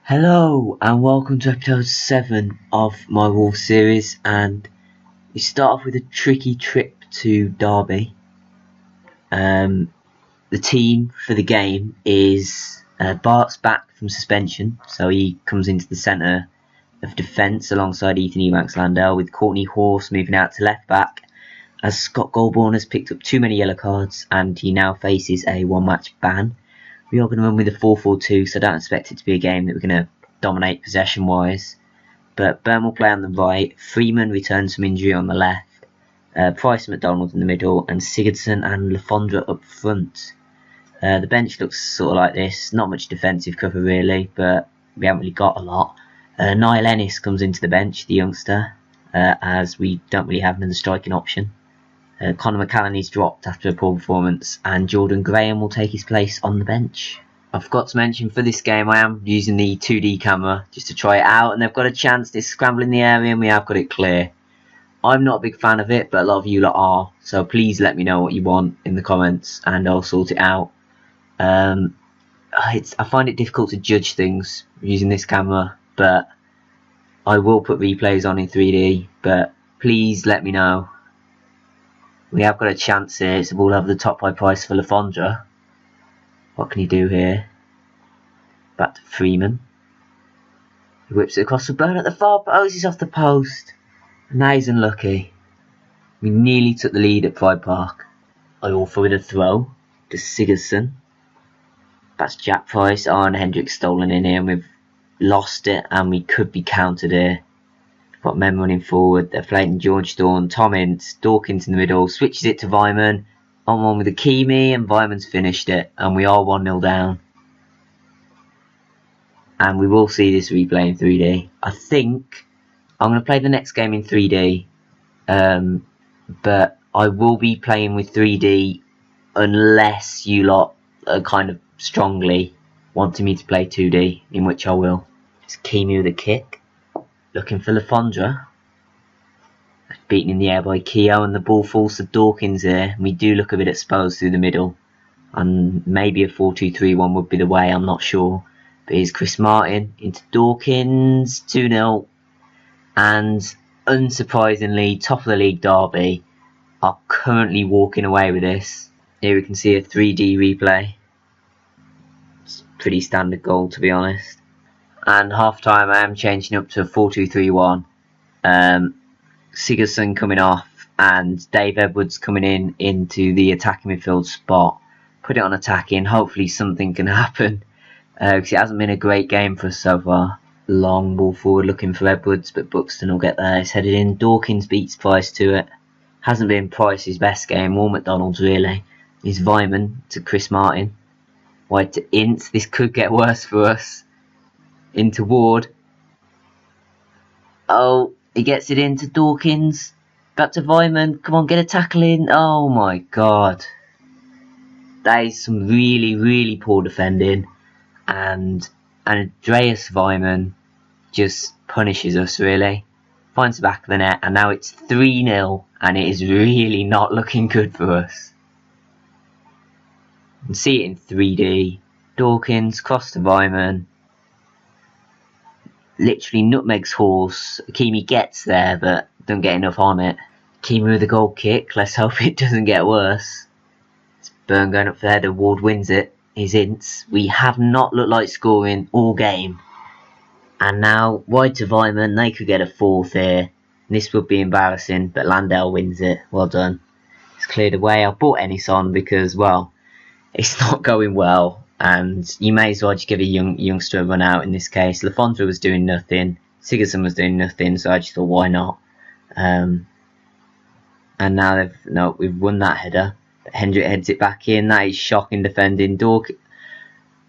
Hello and welcome to episode 7 of my Wolves series, and we start off with a tricky trip to Derby. The team for the game is Bart's back from suspension, so he comes into the centre of defence alongside Ethan Ebanks-Landell, with Courtney Horse moving out to left back as Scott Goldborn has picked up too many yellow cards and he now faces a one-match ban. We are going to run with a 4-4-2, so I don't expect it to be a game that we're going to dominate possession-wise. But Burn will play on the right, Freeman returns from injury on the left, Price and McDonald in the middle, and Sigurdsson and Lafondra up front. The bench looks sort of like this, not much defensive cover really, but we haven't really got a lot. Niall Ennis comes into the bench, the youngster, as we don't really have another striking option. Conor McCallum is dropped after a poor performance, and Jordan Graham will take his place on the bench. I forgot to mention, for this game I am using the 2D camera just to try it out, and they've got a chance to scramble in the area and we have got it clear. I'm not a big fan of it, but a lot of you lot are, so please let me know what you want in the comments and I'll sort it out. I find it difficult to judge things using this camera, but I will put replays on in 3D, but please let me know. We have got a chance here. It's a ball over the top by Price for Lafondra. What can he do here? Back to Freeman. He whips it across the Burn at the far post. He's off the post. And now he's unlucky. We nearly took the lead at Pride Park. I offer with a throw to Sigurdsson. That's Jack Price. And Hendrick's stolen in here, and we've lost it, and we could be countered here. Got men running forward. They're playing George Dawn, Tom Ince, Dawkins in the middle, switches it to Vyman. On one with Akimi, and Vyman's finished it, and we are 1-0 down. And we will see this replay in 3D. I think I'm going to play the next game in 3D, but I will be playing with 3D unless you lot are kind of strongly wanting me to play 2D, in which I will. It's Akimi with a kick. Looking for Lafondra. Beaten in the air by Keogh, and the ball falls to Dawkins here. We do look a bit exposed through the middle, and maybe a 4-2-3-1 would be the way, I'm not sure. But here's Chris Martin into Dawkins, 2-0. And unsurprisingly, top of the league Derby are currently walking away with this. Here we can see a 3D replay. It's a pretty standard goal, to be honest. And half time I am changing up to a 4-2-3-1. Sigurdsson coming off and Dave Edwards coming into the attacking midfield spot. Put it on attacking, hopefully something can happen, because it hasn't been a great game for us so far. Long ball forward looking for Edwards, but Buxton will get there. It's headed in. Dawkins beats Price to it. Hasn't been Price's best game, or McDonald's really. He's Vyman to Chris Martin. Wide to Ince. This could get worse for us. Into Ward. Oh, he gets it into Dawkins. Back to Vyman. Come on, get a tackle in. Oh my god. That is some really, really poor defending. And Andreas Vyman just punishes us, really. Finds the back of the net, and now it's 3-0, and it is really not looking good for us. You can see it in 3D. Dawkins, cross to Vyman. Literally nutmegs Horse. Akimi gets there, but don't get enough on it. Akimi with a goal kick. Let's hope it doesn't get worse. It's Burn going up for the header. Ward wins it. His Ince. We have not looked like scoring all game. And now wide to Vyman. They could get a fourth here. This would be embarrassing, but Landell wins it. Well done. It's cleared away. I brought Ennis on because, well, it's not going well. And you may as well just give a youngster a run out in this case. Lafondra was doing nothing. Sigurdsson was doing nothing, so I just thought, why not? And now we've won that header. But Hendrick heads it back in. That is shocking defending.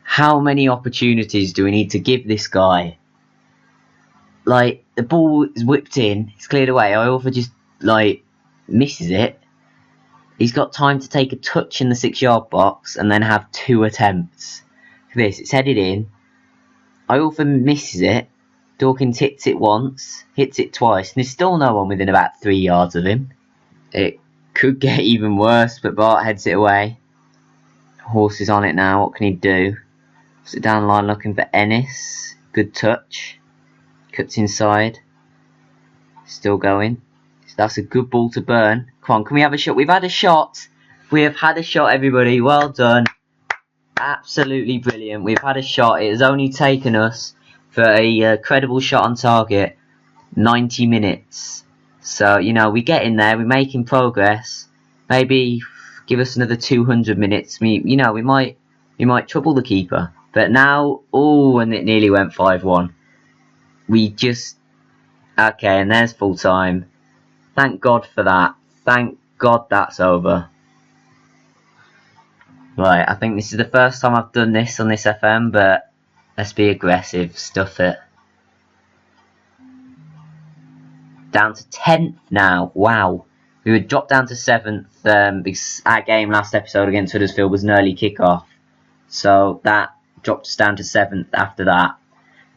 How many opportunities do we need to give this guy? Like, the ball is whipped in. It's cleared away. Iorfa just, misses it. He's got time to take a touch in the 6-yard box and then have 2 attempts. Look at this, it's headed in. Iorfa misses it. Dawkins hits it once, hits it twice, and there's still no one within about 3 yards of him. It could get even worse, but Bart heads it away. Horse is on it now, what can he do? Puts it down the line looking for Ennis. Good touch. Cuts inside. Still going. That's a good ball to Burn. Come on, can we have a shot? We've had a shot. We have had a shot, everybody. Well done. Absolutely brilliant. We've had a shot. It has only taken us, for a credible shot on target, 90 minutes. So, you know, we get in there. We're making progress. Maybe give us another 200 minutes. We might trouble the keeper. But now, oh, and it nearly went 5-1. Okay, and there's full time. Thank God for that. Thank God that's over. Right, I think this is the first time I've done this on this FM, but let's be aggressive. Stuff it. Down to 10th now. Wow. We would drop down to 7th because our game last episode against Huddersfield was an early kickoff. So that dropped us down to 7th after that.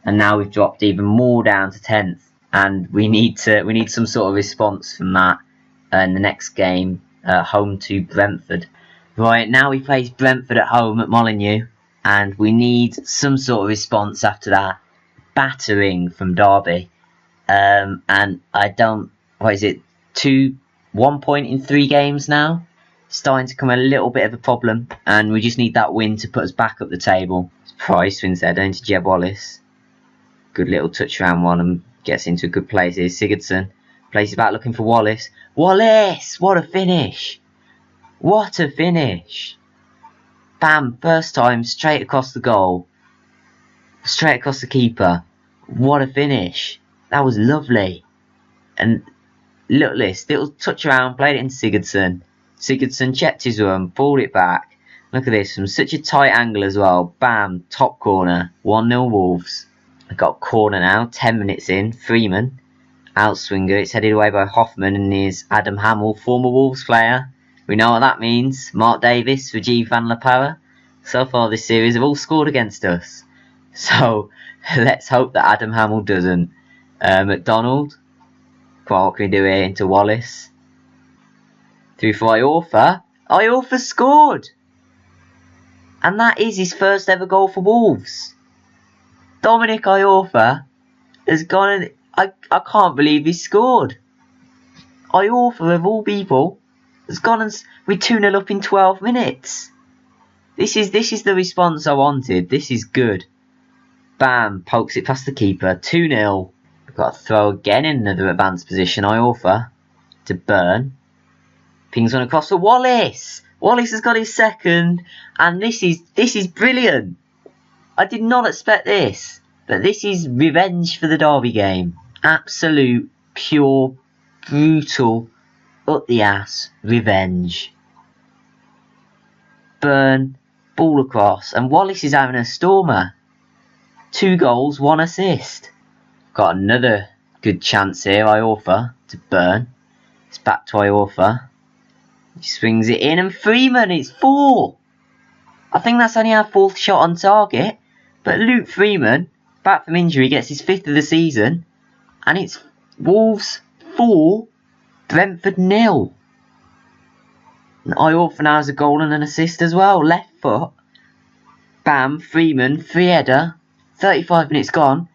And now we've dropped even more down to 10th. And we need some sort of response from that in the next game, home to Brentford. Right, now we face Brentford at home at Molineux, and we need some sort of response after that battering from Derby. And I don't, 1 point in 3 games now? Starting to become a little bit of a problem, and we just need that win to put us back up the table. Price wins there, down to Jeb Wallace. Good little touch around one and gets into a good place here. Sigurdsson places back looking for Wallace. Wallace! What a finish! What a finish! Bam! First time, straight across the goal. Straight across the keeper. What a finish! That was lovely. And look at this. Little touch around, played it into Sigurdsson. Sigurdsson checked his run, pulled it back. Look at this, from such a tight angle as well. Bam! Top corner. 1-0 Wolves. I've got a corner now, 10 minutes in. Freeman. Outswinger. It's headed away by Hoffman and here's Adam Hamill, former Wolves player. We know what that means. Mark Davis, Rajiv Van La Parra. So far this series have all scored against us. So let's hope that Adam Hamill doesn't. McDonald. Come on, what can we do here? Into Wallace. Through for Iorfa. Iorfa scored! And that is his first ever goal for Wolves. Dominic Iorfa has gone and I can't believe he scored. Iorfa, of all people, has gone and we're 2-0 up in 12 minutes. This is the response I wanted. This is good. Bam, pokes it past the keeper. 2-0. We've got to throw again in another advanced position. Iorfa to Burn. Pings one across for Wallace. Wallace has got his second, and this is brilliant. I did not expect this, but this is revenge for the Derby game. Absolute, pure, brutal, up the ass revenge. Burn, ball across, and Wallace is having a stormer. 2 goals, 1 assist. Got another good chance here. Iorfa to Burn. It's back to Iorfa. He swings it in, and Freeman, it's 4. I think that's only our 4th shot on target. But Luke Freeman, back from injury, gets his 5th of the season. And it's Wolves 4, Brentford 0. And Iorfa now has a goal and an assist as well. Left foot. Bam, Freeman, free header. 35 minutes gone.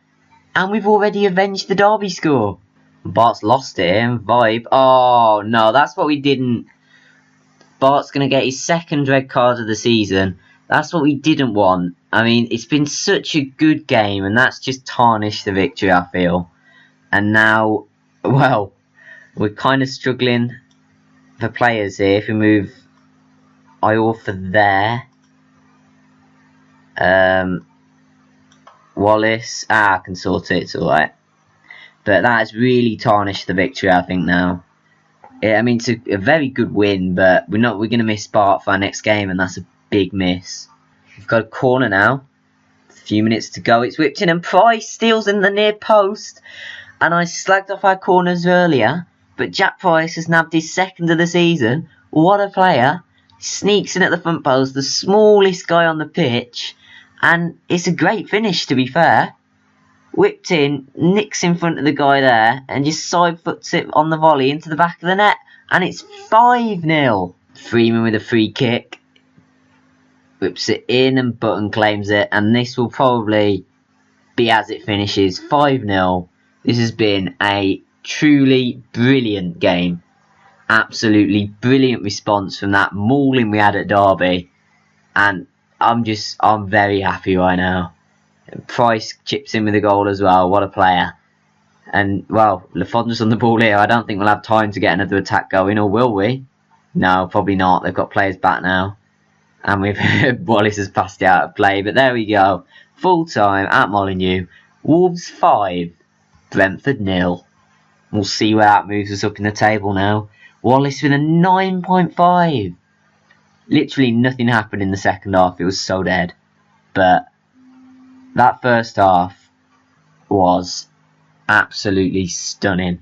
And we've already avenged the Derby score. Bart's lost it and Vibe. Oh, no, that's what we didn't. Bart's going to get his 2nd red card of the season. That's what we didn't want. I mean, it's been such a good game, and that's just tarnished the victory, I feel. And now, well, we're kind of struggling for players here. If we move Iorfa there. Wallace. I can sort it, it's alright. But that has really tarnished the victory, I think, now. I mean, it's a very good win, but we're going to miss Bart for our next game, and that's a big miss. We've got a corner now. A few minutes to go. It's whipped in, and Price steals in the near post. And I slagged off our corners earlier, but Jack Price has nabbed his 2nd of the season. What a player. Sneaks in at the front post, the smallest guy on the pitch. And it's a great finish, to be fair. Whipped in, nicks in front of the guy there, and just side foots it on the volley into the back of the net. And it's 5-0. Freeman with a free kick. Whips it in, and Button claims it. And this will probably be as it finishes 5-0. This has been a truly brilliant game. Absolutely brilliant response from that mauling we had at Derby. And I'm very happy right now. Price chips in with a goal as well. What a player. And, well, Lafondre's on the ball here. I don't think we'll have time to get another attack going, or will we? No, probably not. They've got players back now. And Wallace has passed it out of play. But there we go. Full time at Molineux. Wolves 5. Brentford 0. We'll see where that moves us up in the table now. Wallace with a 9.5. Literally nothing happened in the second half. It was so dead. But that first half was absolutely stunning.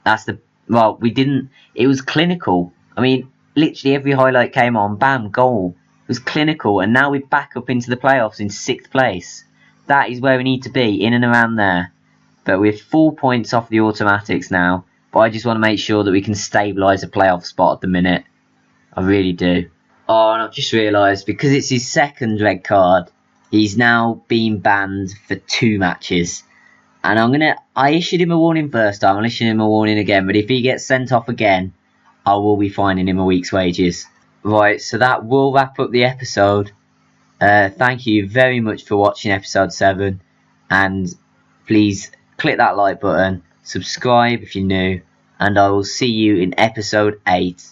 It was clinical. I mean, literally every highlight came on, bam, goal. It was clinical, and now we're back up into the playoffs in 6th place. That is where we need to be, in and around there. But we're 4 points off the automatics now. But I just want to make sure that we can stabilise a playoff spot at the minute. I really do. Oh, and I've just realised, because it's his second red card, he's now been banned for 2 matches. And I issued him a warning first time, I'll issue him a warning again. But if he gets sent off again, I will be fining him a week's wages. Right, so that will wrap up the episode. Thank you very much for watching episode 7. And please click that like button, subscribe if you're new, and I will see you in episode 8.